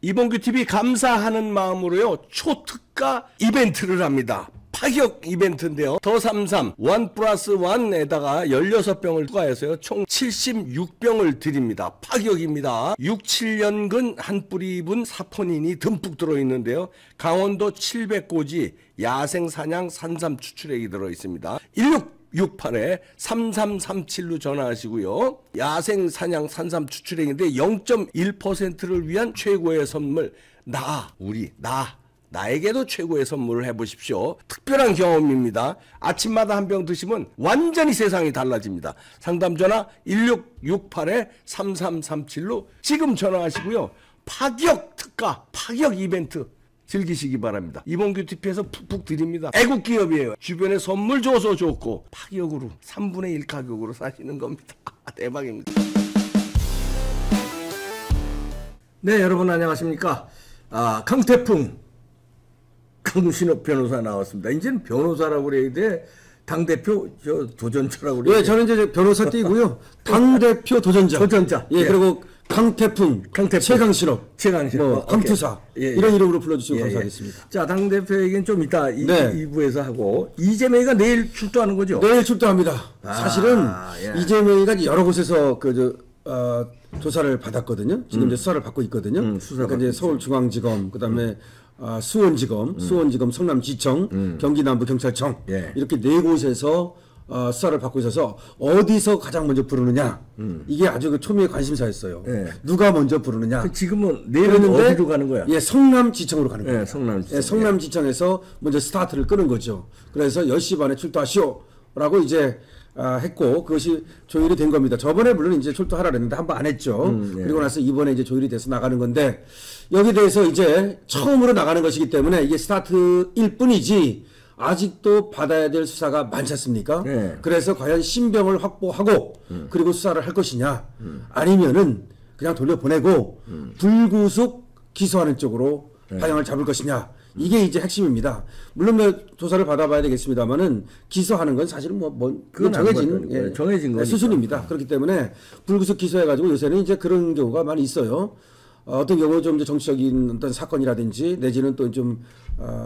이봉규 TV 감사하는 마음으로요 초특가 이벤트를 합니다. 파격 이벤트인데요. 더 삼삼 1+1에다가 16병을 추가해서요 총 76병을 드립니다. 파격입니다. 6, 7년근 한 뿌리분 사포닌이 듬뿍 들어있는데요. 강원도 700고지 야생사냥 산삼 추출액이 들어있습니다. 1668-3337로 전화하시고요. 야생사냥 산삼 추출액인데 0.1%를 위한 최고의 선물 나에게도 최고의 선물을 해보십시오. 특별한 경험입니다. 아침마다 한 병 드시면 완전히 세상이 달라집니다. 상담전화 1668-3337로 지금 전화하시고요. 파격 특가, 파격 이벤트 즐기시기 바랍니다. 이봉규 TV에서 푹푹 드립니다. 애국기업이에요. 주변에 선물 줘서 좋고 파격으로 3분의 1 가격으로 사시는 겁니다. 대박입니다. 네, 여러분 안녕하십니까. 강태풍 강신업 변호사 나왔습니다. 이제는 변호사라고 그래야 돼. 당대표 도전자라고 그래야 돼. 예, 저는 이제 변호사 띠고요. 당대표 도전자. 예, 예. 그리고 강태풍, 최강신업, 강투사 예. 이런 이름으로 불러주시고 감사하겠습니다. 자, 당대표 얘기는 좀 이따 2부에서 하고 이재명이가 내일 출두하는 거죠? 내일 출두합니다. 사실은 이재명이가 여러 곳에서 조사를 받았거든요. 지금 이제 수사를 받고 있거든요. 그러니까 이제 서울중앙지검, 그다음에 수원지검, 성남지청, 경기남부경찰청 이렇게 4곳에서 수사를 받고 있어서 어디서 가장 먼저 부르느냐 이게 아주 그 초미의 관심사였어요. 누가 먼저 부르느냐. 지금은 내일은 어디로 가는 거야? 예, 성남지청으로 가는 거예요. 성남지청. 성남지청에서 먼저 스타트를 끄는 거죠. 그래서 10시 반에 출두하시오라고 이제 했고 그것이 조율이 된 겁니다. 저번에 물론 이제 출두하라 그랬는데 한 번 안 했죠. 그리고 나서 이번에 이제 조율이 돼서 나가는 건데 여기에 대해서 이제 처음으로 나가는 것이기 때문에 이게 스타트일 뿐이지 아직도 받아야 될 수사가 많지 않습니까? 그래서 과연 신병을 확보하고 그리고 수사를 할 것이냐 아니면은 그냥 돌려보내고 불구속 기소하는 쪽으로 방향을 잡을 것이냐 이게 이제 핵심입니다. 물론 조사를 받아봐야 되겠습니다만은 기소하는 건 사실은 그건 정해진 수순입니다. 그렇기 때문에 불구속 기소해가지고 요새는 이제 그런 경우가 많이 있어요. 어떤 경우 좀 이제 정치적인 어떤 사건이라든지 내지는 또 좀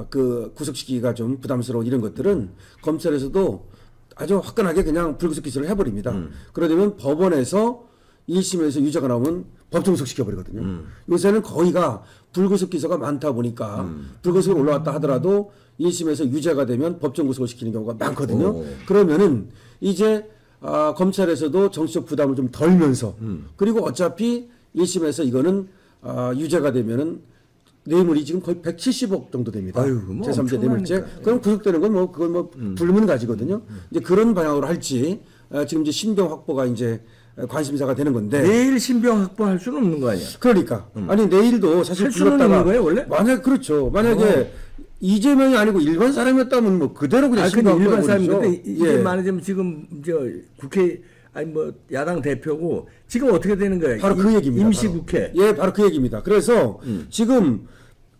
그 구속시키기가 좀 부담스러운 이런 것들은 검찰에서도 아주 화끈하게 그냥 불구속 기소를 해버립니다. 그러려면 법원에서 1심에서 유죄가 나오면 법정구속 시켜버리거든요. 요새는 거의가 불구속 기소가 많다 보니까 불구속으로 올라왔다 하더라도 1심에서 유죄가 되면 법정구속을 시키는 경우가 많거든요. 그러면은 이제 검찰에서도 정치적 부담을 좀 덜면서 그리고 어차피 1심에서 이거는 유죄가 되면은 뇌물이 지금 거의 170억 정도 됩니다. 제3자 뇌물죄. 그럼 구속되는 건 그건 불문 가지거든요. 이제 그런 방향으로 할지 지금 이제 신병 확보가 이제 관심사가 되는 건데 내일 신병 확보할 수는 없는 거 아니야? 그러니까 아니 내일도 사실 불렀다가 거예요, 원래? 만약에 이재명이 아니고 일반 사람이었다면 뭐 그대로 그냥 신병 일반 사람인데 이게 말하자면 지금 국회 야당 대표고 지금 어떻게 되는 거예요? 바로 그 얘기입니다. 임시국회. 바로 그 얘기입니다. 그래서 지금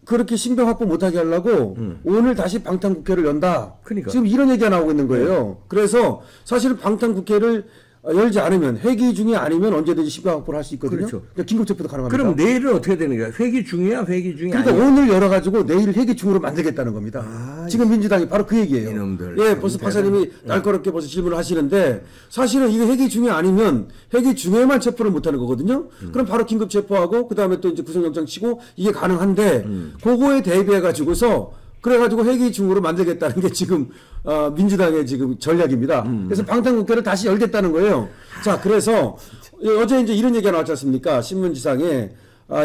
그렇게 신병 확보 못하게 하려고 오늘 다시 방탄국회를 연다. 그러니까. 지금 이런 얘기가 나오고 있는 거예요. 그래서 사실은 방탄국회를 열지 않으면 회기 중이 아니면 언제든지 신병 확보를 할 수 있거든요. 그렇죠. 그러니까 긴급체포도 가능합니다. 그럼 내일은 어떻게 되는 거야? 회기 중이야? 회기 중이 그러니까 아니야? 오늘 열어가지고 내일 회기 중으로 만들겠다는 겁니다. 지금 민주당이 바로 그 얘기예요. 이놈들. 벌써 박사님이 날카롭게 벌써 질문을 하시는데 사실은 이게 회기 중이 아니면 회기 중에만 체포를 못하는 거거든요. 그럼 바로 긴급 체포하고 그 다음에 또 이제 구속영장 치고 이게 가능한데 그거에 대비해가지고서 그래가지고 회기 중으로 만들겠다는 게 지금 민주당의 지금 전략입니다. 그래서 방탄국회를 다시 열겠다는 거예요. 자, 그래서 어제 이제 이런 얘기가 나왔지 않습니까? 신문지상에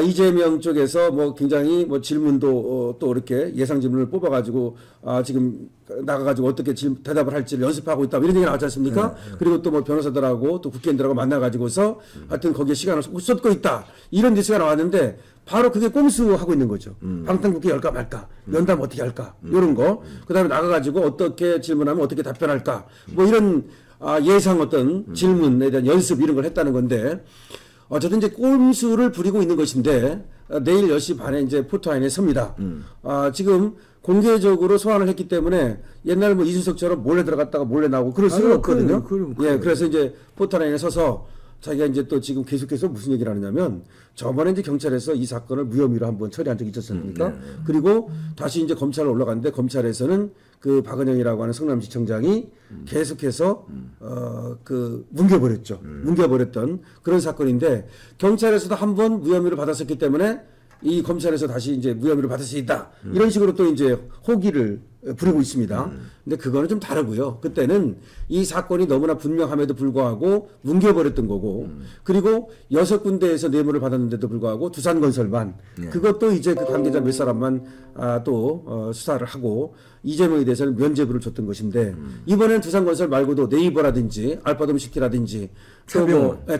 이재명 쪽에서 굉장히 질문도 또 이렇게 예상 질문을 뽑아가지고 지금 나가가지고 어떻게 대답을 할지를 연습하고 있다 이런 얘기 나왔지 않습니까? 그리고 또 변호사들하고 또 국회의원들하고 만나가지고서 하여튼 거기에 시간을 쏟고 있다 이런 뉴스가 나왔는데 바로 그게 꼼수하고 있는 거죠. 방탄국회 열까 말까, 연다면 어떻게 할까, 이런 거. 그 다음에 나가가지고 어떻게 질문하면 어떻게 답변할까, 이런 예상 어떤 질문에 대한 연습 이런 걸 했다는 건데, 어쨌든 이제 꼼수를 부리고 있는 것인데, 내일 10시 반에 이제 포토라인에 섭니다. 지금 공개적으로 소환을 했기 때문에 옛날 이준석처럼 몰래 들어갔다가 몰래 나오고 그럴 수는 없거든요. 그래서 이제 포토라인에 서서 자기가 이제 또 지금 계속해서 무슨 얘기를 하느냐면 저번에 이제 경찰에서 이 사건을 무혐의로 한번 처리한 적이 있었지 않습니까? 그리고 다시 이제 검찰로 올라갔는데 검찰에서는 그 박은영이라고 하는 성남시청장이 계속해서 그 뭉개버렸죠. 뭉개버렸던 그런 사건인데 경찰에서도 한번 무혐의를 받았었기 때문에 이 검찰에서 다시 이제 무혐의를 받을 수 있다. 이런 식으로 또 이제 호기를 부리고 있습니다. 근데 그거는 좀 다르고요. 그때는 이 사건이 너무나 분명함에도 불구하고 뭉개버렸던 거고, 그리고 6군데에서 뇌물을 받았는데도 불구하고 두산건설만, 그것도 이제 그 관계자 몇 사람만 또 수사를 하고 이재명에 대해서는 면죄부를 줬던 것인데, 이번에는 두산건설 말고도 네이버라든지 알파돔시티라든지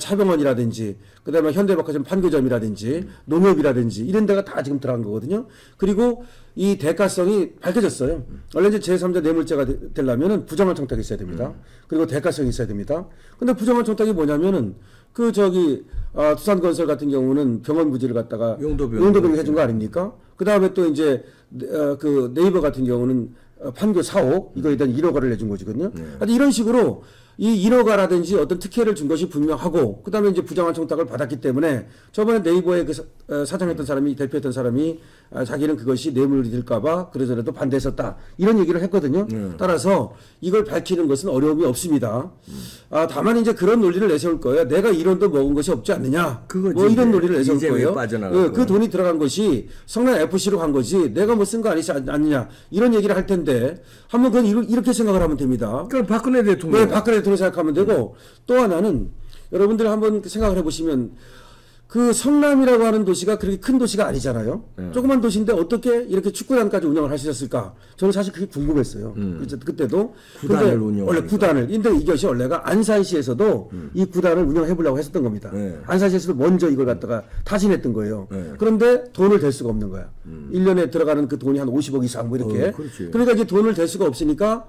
차병원이라든지 그다음에 현대백화점 판교점이라든지 농협이라든지 이런 데가 다 지금 들어간 거거든요. 그리고 이 대가성이 밝혀졌어요. 원래 이제 제3자 뇌물죄가 되려면은 부정한 청탁이 있어야 됩니다. 그리고 대가성이 있어야 됩니다. 근데 부정한 청탁이 뭐냐면은 두산건설 같은 경우는 병원 부지를 갖다가 용도병 해준 거 아닙니까? 그 다음에 또 이제 그 네이버 같은 경우는 판교 4억 이거에 대한 1억원을 내준 거거든요. 하여튼 이런 식으로 이 1억화라든지 어떤 특혜를 준 것이 분명하고 그다음에 이제 부정한 청탁을 받았기 때문에 저번에 네이버에 그 사장했던 사람이 대표했던 사람이 자기는 그것이 뇌물이 될까봐 그래서라도 반대했었다 이런 얘기를 했거든요. 따라서 이걸 밝히는 것은 어려움이 없습니다. 다만 이제 그런 논리를 내세울 거예요. 내가 1원도 먹은 것이 없지 않느냐. 뭐 이런 논리를 내세울 거예요. 그 돈이 들어간 것이 성남 FC로 간 거지 내가 뭐 쓴 거 아니지 않느냐 이런 얘기를 할 텐데 한번 그건 이렇게 생각을 하면 됩니다. 그럼 박근혜 대통령. 네, 박근혜 대통령 생각하면 되고 또 하나는 여러분들 한번 생각을 해보시면 그 성남이라고 하는 도시가 그렇게 큰 도시가 아니잖아요. 조그만 도시인데 어떻게 이렇게 축구단까지 운영을 하셨을까? 저는 사실 그게 궁금했어요. 그때도 구단을 운영 원래 구단을. 근데 이것이 원래가 안산시에서도 이 구단을 운영해 보려고 했었던 겁니다. 안산시에서도 먼저 이걸 갖다가 타진했던 거예요. 그런데 돈을 댈 수가 없는 거야. 1년에 들어가는 그 돈이 한 50억 이상 뭐 이렇게. 그러니까 이제 돈을 댈 수가 없으니까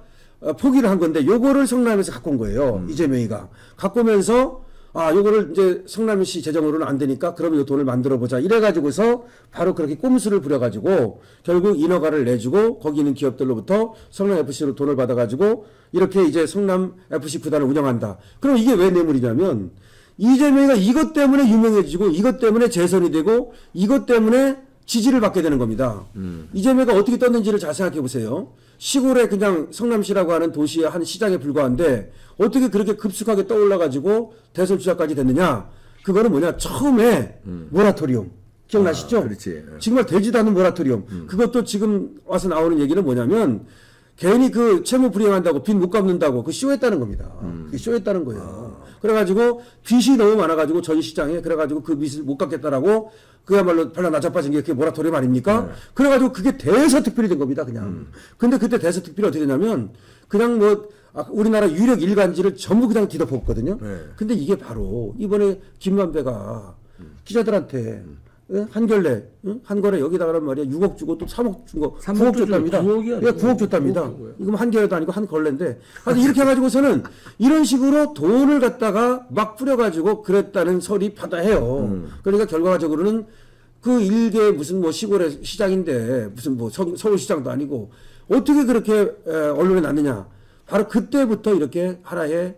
포기를 한 건데 요거를 성남에서 갖고 온 거예요. 이재명이가 갖고 오면서 요거를 이제 성남시 재정으로는 안 되니까 그러면 이 돈을 만들어 보자 이래가지고서 바로 그렇게 꼼수를 부려가지고 결국 인허가를 내주고 거기 있는 기업들로부터 성남 FC로 돈을 받아가지고 이렇게 이제 성남 FC 구단을 운영한다. 그럼 이게 왜 뇌물이냐면 이재명이가 이것 때문에 유명해지고 이것 때문에 재선이 되고 이것 때문에 지지를 받게 되는 겁니다. 이재명이가 어떻게 떴는지를 잘 생각해 보세요. 시골에 그냥 성남시라고 하는 도시의 한 시장에 불과한데 어떻게 그렇게 급속하게 떠올라가지고 대선 주자까지 됐느냐? 그거는 뭐냐? 처음에 모라토리움. 기억나시죠? 그렇지. 정말 되지도 않는 모라토리움. 그것도 지금 와서 나오는 얘기는 뭐냐면 괜히 그 채무 불이행한다고 빚 못 갚는다고 그 쇼했다는 겁니다. 그 쇼했다는 거예요. 그래가지고 빚이 너무 많아가지고 전 시장에 그래가지고 그 빚을 못 갚겠다라고 그야말로 팔라 나자빠진 게 그게 모라토리움 아닙니까? 그래가지고 그게 대서특필이 된 겁니다, 그냥. 근데 그때 대서특필이 어떻게 되냐면 그냥 뭐 우리나라 유력 일간지를 전부 그냥 뒤덮었거든요. 근데 이게 바로 이번에 김만배가 기자들한테 한결레, 한거래 여기다가란 말이야 6억 주고 또 3억 준 거 9억 줬답니다. 9억 줬답니다. 이건 한결레도 아니고 한걸레인데 이렇게 해가지고서는 이런 식으로 돈을 갖다가 막 뿌려가지고 그랬다는 설이 바다해요. 그러니까 결과적으로는 그 일개 무슨 뭐 시골의 시장인데 무슨 뭐 서울시장도 아니고 어떻게 그렇게 언론에 났느냐. 바로 그때부터 이렇게 하나의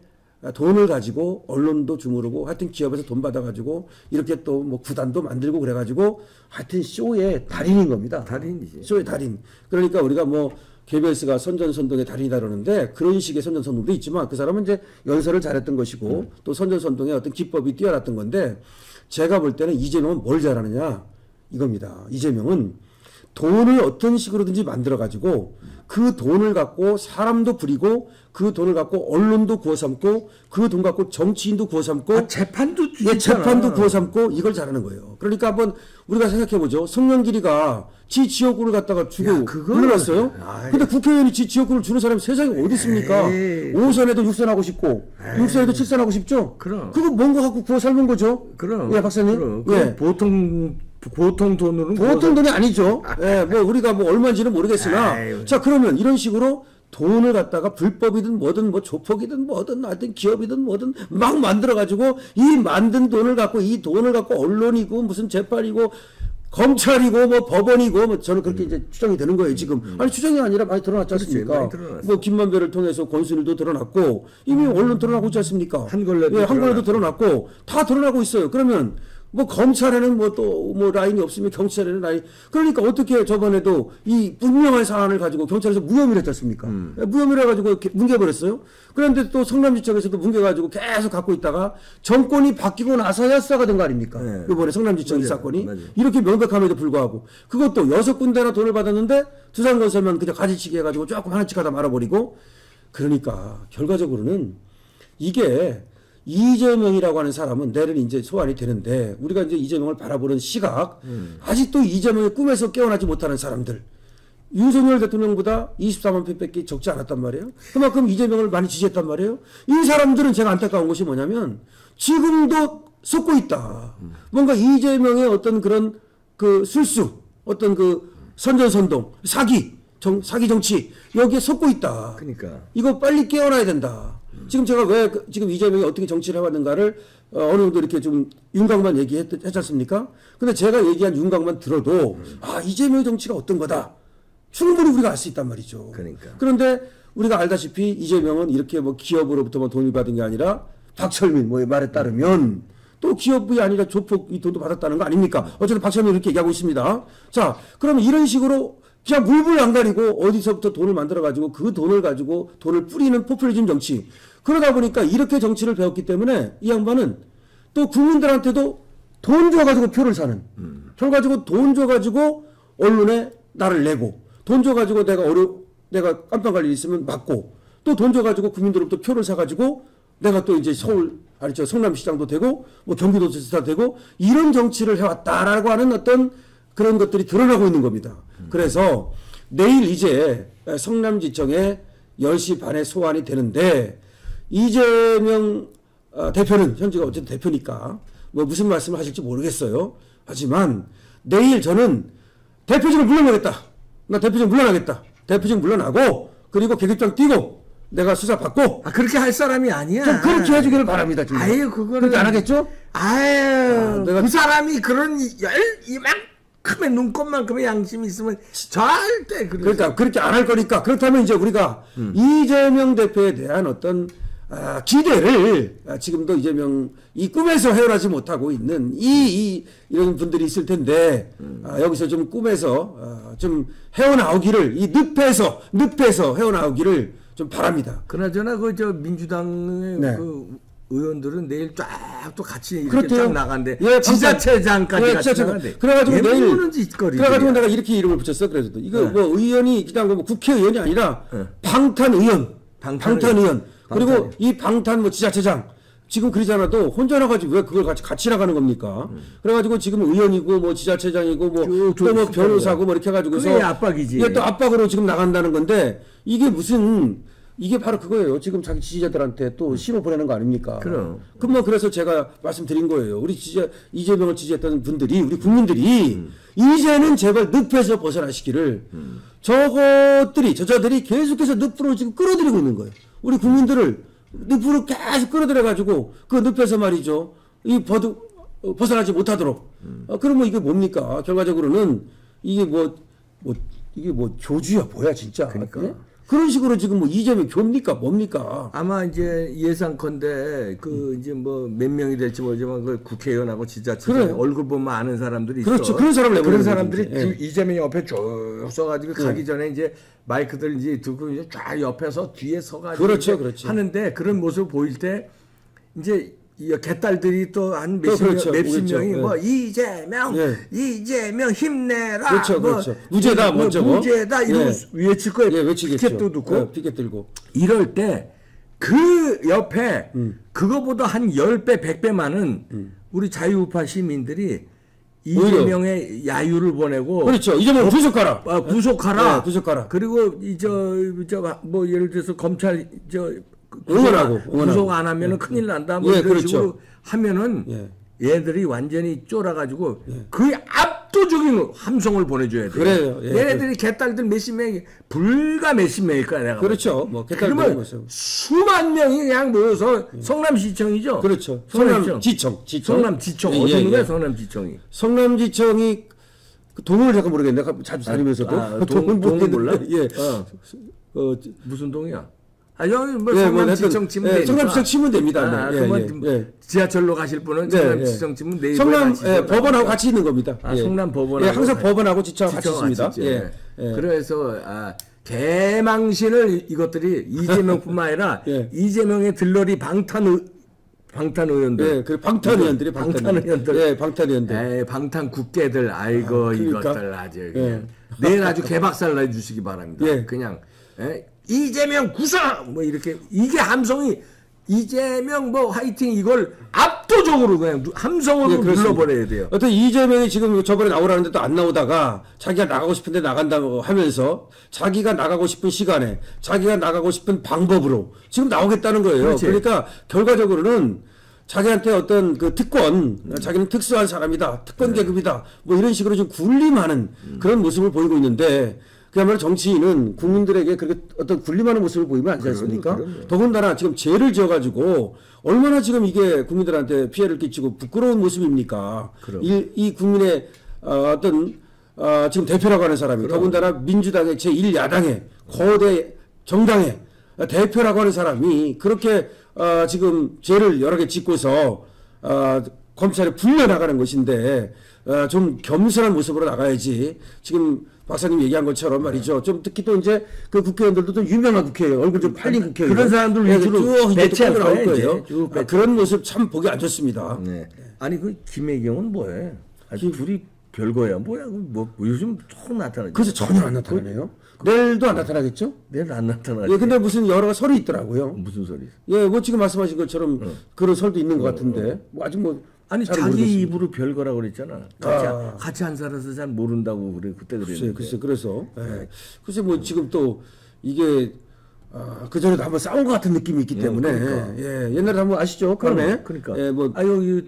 돈을 가지고 언론도 주무르고 하여튼 기업에서 돈 받아가지고 이렇게 또 뭐 구단도 만들고 그래가지고 하여튼 쇼의 달인인 겁니다. 달인이지. 쇼의 달인. 그러니까 우리가 뭐 KBS가 선전선동의 달인이다 그러는데 그런 식의 선전선동도 있지만 그 사람은 이제 연설을 잘했던 것이고 또 선전선동의 어떤 기법이 뛰어났던 건데 제가 볼 때는 이재명은 뭘 잘하느냐 이겁니다. 이재명은 돈을 어떤 식으로든지 만들어가지고 그 돈을 갖고 사람도 부리고 그 돈을 갖고 언론도 구워삼고 그 돈 갖고 정치인도 구워삼고 재판도 재판도 구워삼고 이걸 잘하는 거예요. 그러니까 한번 우리가 생각해보죠. 송영길이가 지 지역구를 갖다가 주고 물러났어요. 근데 국회의원이 지 지역구를 주는 사람이 세상에 어디 있습니까? 5선에도 6선 하고 싶고 6선에도 7선 하고 싶죠? 그럼. 그거 뭔 거 갖고 구워 삶은 거죠? 그럼. 예, 박사님? 예. 보통 돈으로는 보통 돈이 아니죠. 예, 뭐 우리가 뭐 얼마인지는 모르겠으나 자 그러면 이런 식으로 돈을 갖다가 불법이든 뭐든 뭐 조폭이든 뭐든 하여튼 기업이든 뭐든 막 만들어 가지고 이 만든 돈을 갖고 이 돈을 갖고 언론이고 무슨 재판이고 검찰이고 뭐 법원이고 뭐 저는 그렇게 이제 추정이 되는 거예요 지금. 아니 추정이 아니라 많이 드러났지 않습니까? 많이 드러났어요. 뭐 김만배를 통해서 권순일도 드러났고 이미 언론 드러나고 있지 않습니까? 한걸레도 한걸레도 드러났고 다 드러나고 있어요. 그러면 뭐 검찰에는 뭐 또 뭐 라인이 없으면 경찰에는 라인. 그러니까 어떻게 저번에도 이 분명한 사안을 가지고 경찰에서 무혐의를 했지 않습니까? 무혐의를 해가지고 이렇게 뭉개버렸어요. 그런데 또 성남지청에서도 뭉개가지고 계속 갖고 있다가 정권이 바뀌고 나서야 수사가 된 거 아닙니까? 네. 이번에 성남지청 이 맞아요. 사건이 맞아요. 이렇게 명백함에도 불구하고 그것도 6군데나 돈을 받았는데 두산건설만 그냥 가지치기 해가지고 조금 하나씩 하다 말아버리고. 그러니까 결과적으로는 이게 이재명이라고 하는 사람은 내일 이제 소환이 되는데 우리가 이제 이재명을 바라보는 시각 아직도 이재명의 꿈에서 깨어나지 못하는 사람들. 윤석열 대통령보다 24만 표밖에 적지 않았단 말이에요. 그만큼 이재명을 많이 지지했단 말이에요. 이 사람들은 제가 안타까운 것이 뭐냐면 지금도 섞고 있다. 뭔가 이재명의 어떤 그런 그 술수, 어떤 그 선전선동, 사기 정치 여기에 섞고 있다. 그러니까 이거 빨리 깨어나야 된다. 지금 제가 왜 지금 이재명이 어떻게 정치를 해왔는가를 어느 정도 이렇게 좀 윤곽만 얘기했지 않습니까? 근데 제가 얘기한 윤곽만 들어도 아 이재명의 정치가 어떤 거다. 충분히 우리가 알 수 있단 말이죠. 그러니까. 그런데 우리가 알다시피 이재명은 이렇게 뭐 기업으로부터만 돈을 받은 게 아니라 박철민 뭐의 말에 따르면 또 기업이 아니라 조폭 이 돈도 받았다는 거 아닙니까? 어쨌든 박철민 이렇게 얘기하고 있습니다. 자, 그러면 이런 식으로 그냥 물불 안 가리고 어디서부터 돈을 만들어가지고 그 돈을 가지고 돈을 뿌리는 포퓰리즘 정치. 그러다 보니까 이렇게 정치를 배웠기 때문에 이 양반은 또 국민들한테도 돈 줘가지고 표를 사는. 결과적으로 돈 줘가지고 언론에 나를 내고 돈 줘가지고 내가 깜빵 갈 일 있으면 맞고 또 돈 줘가지고 국민들로부터 표를 사가지고 내가 또 이제 성남시장도 되고 뭐 경기도지사 되고 이런 정치를 해왔다라고 하는 어떤 그런 것들이 드러나고 있는 겁니다. 그래서 내일 이제 성남지청에 10시 반에 소환이 되는데 이재명 대표는 현재가 어쨌든 대표니까 뭐 무슨 말씀을 하실지 모르겠어요. 하지만 내일 저는 대표직을 물러나겠다. 나 대표직 물러나겠다. 대표직 물러나고 그리고 계급장 뛰고 내가 수사 받고 그렇게 할 사람이 아니야. 좀 그렇게 해주기를 바랍니다. 지금. 아유 그거는 그렇게 안 하겠죠? 아유 내가 그 사람이 그런 이만큼의 눈꽃만큼의 양심이 있으면 절대 그러니까 그렇게 안 할 거니까 그렇다면 이제 우리가 이재명 대표에 대한 어떤 기대를 지금도 이재명 이 꿈에서 헤어나지 못하고 있는 이런 분들이 있을 텐데 여기서 좀 꿈에서 좀 헤어나오기를 이 늪에서 헤어나오기를 좀 바랍니다. 그나저나 그 저 민주당의 네. 그 의원들은 내일 쫙 또 같이 이렇게 그렇대요. 쫙 나간대. 예, 지자체장까지 같이 나간대. 그래가지고 내일 짓거리. 그래가지고 내가 이렇게 이름을 붙였어. 그래서 이거 네. 뭐 의원이 그냥 뭐 국회의원이 아니라 네. 방탄의원. 방탄의원. 그리고 이 방탄 뭐 지자체장 지금 그러잖아도 혼자 나가지고 왜 그걸 같이 나가는 겁니까? 그래가지고 지금 의원이고 뭐 지자체장이고 뭐 또 뭐 변호사고 뭐 이렇게 해가지고서 그게 압박이지. 이게 또 압박으로 지금 나간다는 건데 이게 바로 그거예요. 지금 자기 지지자들한테 또 신호 보내는 거 아닙니까? 그럼. 뭐 그래서 제가 말씀드린 거예요. 우리 이재명을 지지했던 분들이 우리 국민들이 이제는 제발 늪에서 벗어나시기를 저자들이 계속해서 늪으로 지금 끌어들이고 있는 거예요. 우리 국민들을 늪으로 계속 끌어들여가지고 그 늪에서 말이죠. 벗어나지 못하도록. 그러면 이게 뭡니까? 결과적으로는 이게 뭐 교주야 뭐야 진짜. 그러니까. 예? 그런 식으로 지금 뭐 이재명 교입니까 뭡니까? 아마 이제 예상컨대 그 이제 뭐 몇 명이 될지 모르지만 그 국회의원하고 지자체장 그래. 얼굴 보면 아는 사람들이 있어. 그렇죠. 그런 사람을 그런 내보내는 사람들이 거지. 예. 이재명 옆에 쭉 서가지고 가기 전에 이제 마이크들 이제 듣고 이제 쫙 옆에서 뒤에 서가지고 그렇죠, 이제 그렇죠. 하는데 그런 모습 보일 때 이제 이 개딸들이 또 한 그렇죠. 몇십 오겠죠. 명이 예. 뭐 이재명 힘내라. 그렇죠, 뭐 그렇죠. 무죄다, 먼저 뭐. 무죄다 이러고 외칠 거예요. 예, 외치겠죠. 피켓도 듣고. 피켓 들고. 이럴 때 그 옆에 그거보다 한 10배, 100배 많은 우리 자유우파 시민들이 이재명의 야유를 보내고 그렇죠. 이재명 구속하라. 구속하라. 네, 구속하라. 그리고 뭐 예를 들어서 검찰 응원하고. 구속 안 하면은 큰일 난다. 뭐 예, 이런 그렇죠. 식으로 하면은 예. 얘들이 완전히 쫄아가지고 그 압도적인 함성을 보내줘야 돼. 그래요. 예. 얘네들이 개딸들 몇십 명이 불과 몇십 명일 거야 내가. 그렇죠. 뭐 개딸들 그러면 모습. 수만 명이 그냥 모여서 성남시청이죠. 그렇죠. 성남시청. 성남지청. 성남지청 예, 어디 있는 예, 거야 예. 성남지청이. 성남지청이 그 동을 잠깐 모르겠네. 내가 자주 다니면서도 동은 몰라? 예. 무슨 동이야? 여기 뭐 예, 성남시청 치면 되니까. 성남시청 치면 됩니다. 네. 그러면 지하철로 가실 분은 네, 성남시청 치면 네이버에 성남 가시죠. 법원하고 같이 있는 겁니다. 성남 법원하고 항상 법원하고 지청 같이 있습니다. 있죠. 그래서 개망신을 이것들이 이재명뿐만 아니라 이재명의 들러리 방탄 의원들, 그 방탄 의원들이 방탄 방탄의원들, 방탄 국회들, 아이고 그러니까. 이것들 아주 그냥 내일 아주 개박살 내주시기 바랍니다. 그냥 이재명 구사 뭐 이렇게 이게 함성이 이재명 뭐 화이팅 이걸 압도적으로 그냥 함성으로 눌러버려야 돼요. 어떤 이재명이 지금 저번에 나오라는데 또 안 나오다가 자기가 나가고 싶은데 나간다고 하면서 자기가 나가고 싶은 시간에 자기가 나가고 싶은 방법으로 지금 나오겠다는 거예요. 그렇지. 그러니까 결과적으로는 자기한테 어떤 그 특권, 자기는 특수한 사람이다, 특권 계급이다, 뭐 이런 식으로 좀 군림하는 그런 모습을 보이고 있는데 그야말로 정치인은 국민들에게 그렇게 어떤 군림하는 모습을 보이면 안 되지 않습니까? 더군다나 지금 죄를 지어가지고 얼마나 지금 이게 국민들한테 피해를 끼치고 부끄러운 모습입니까? 이 국민의 지금 대표라고 하는 사람이 더군다나 민주당의 제1야당의 거대 정당의 대표라고 하는 사람이 그렇게 지금 죄를 여러 개 짓고서 검찰에 불려나가는 것인데 좀 겸손한 모습으로 나가야지. 지금 박사님 얘기한 것처럼 말이죠. 좀 특히 또 이제 그 국회의원들도 좀 유명한 국회의원, 얼굴 좀 팔린 국회의원. 그런 사람들 위주로 쭉 배치할 나올 거예요. 쭉 그런 모습 참 보기 안 좋습니다. 네. 아니 그 김혜경은 뭐해? 둘이 별거야. 뭐야? 뭐 요즘 조금 나타나죠. 그래서 전혀 안 나타나네요. 내일도 안 나타나겠죠? 내일 안 나타나지. 예, 근데 무슨 여러 설이 있더라고요. 무슨 소리? 예, 뭐 지금 말씀하신 것처럼 그런 설도 있는 것 같은데 뭐 아직 뭐 아니 잘 자기 모르겠습니다. 입으로 별거라고 그랬잖아. 같이 안 살아서 잘 모른다고 그때 그랬는데. 글쎄 그래서 글쎄 뭐 지금 또 이게 그 전에도 한번 싸운 것 같은 느낌이 있기 때문에 그러니까. 옛날에 한번 아시죠? 밤에 그러니까. 뭐 여기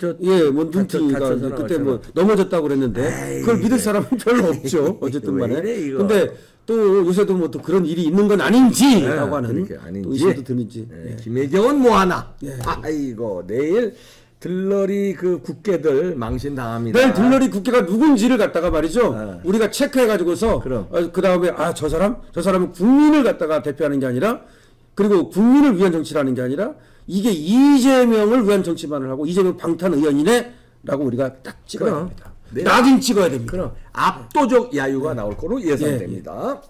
뭐 눈티가 그때 뭐 넘어졌다고 그랬는데 그걸 믿을 사람은 별로 없죠. 어쨌든간에. 근데 또 요새도 뭐 또 그런 일이 있는 건 아닌지라고 하는 또 의심도 드는지. 김혜경은 뭐 하나? 아이고 내일 들러리 그 국회들 망신 당합니다. 내일 들러리 국회가 누군지를 갖다가 말이죠. 우리가 체크해가지고서 그 다음에 저 사람은 국민을 갖다가 대표하는 게 아니라 그리고 국민을 위한 정치를 하는 게 아니라 이게 이재명을 위한 정치만을 하고 이재명 방탄 의원이네라고 우리가 딱 찍어야 됩니다. 낙인 찍어야 됩니다. 그럼 압도적 야유가 나올 거로 예상됩니다.